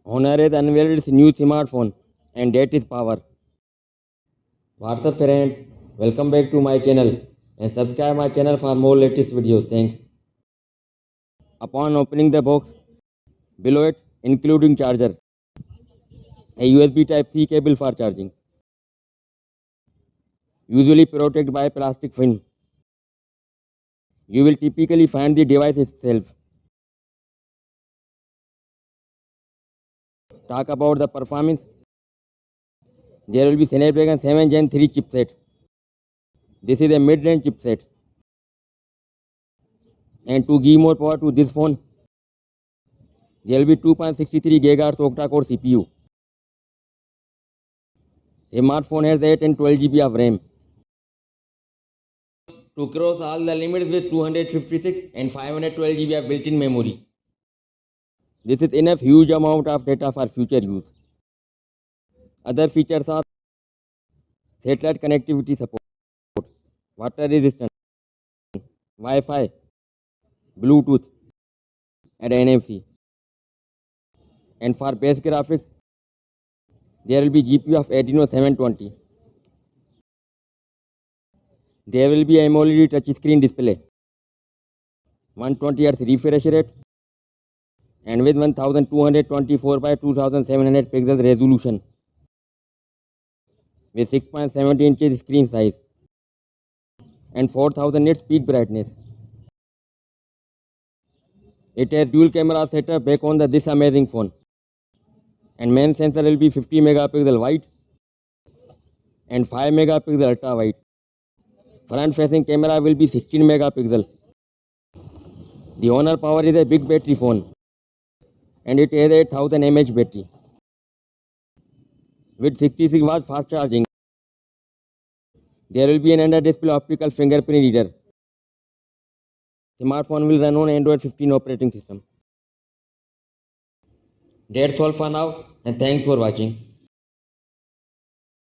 Honor has unveiled its new smartphone, and that is power. What's up, friends? Welcome back to my channel and subscribe my channel for more latest videos. Thanks. Upon opening the box, below it, including charger, a USB Type-C cable for charging, usually protected by plastic film. You will typically find the device itself. Talk about the performance. There will be Snapdragon 7 Gen 3 chipset. This is a mid-range chipset. And to give more power to this phone, there will be 2.63 GHz octa-core CPU. The smartphone has 8 and 12 GB of RAM. To cross all the limits with 256 and 512 GB of built-in memory. This is enough huge amount of data for future use. Other features are satellite connectivity support, water resistant, Wi-Fi, Bluetooth, and NFC. And for base graphics, there will be GPU of Adreno 720. There will be AMOLED touchscreen display, 120Hz refresh rate, and with 1224 by 2700 pixels resolution, with 6.70 inches screen size, and 4000 nits peak brightness. It has dual camera setup back on this amazing phone. And main sensor will be 50 megapixel wide and 5 megapixel ultra wide. Front facing camera will be 16 megapixel. The Honor Power is a big battery phone and it has 8000 mAh battery with 66 watts fast charging. There will be an under display optical fingerprint reader. Smartphone will run on Android 15 operating system. That's all for now and thanks for watching.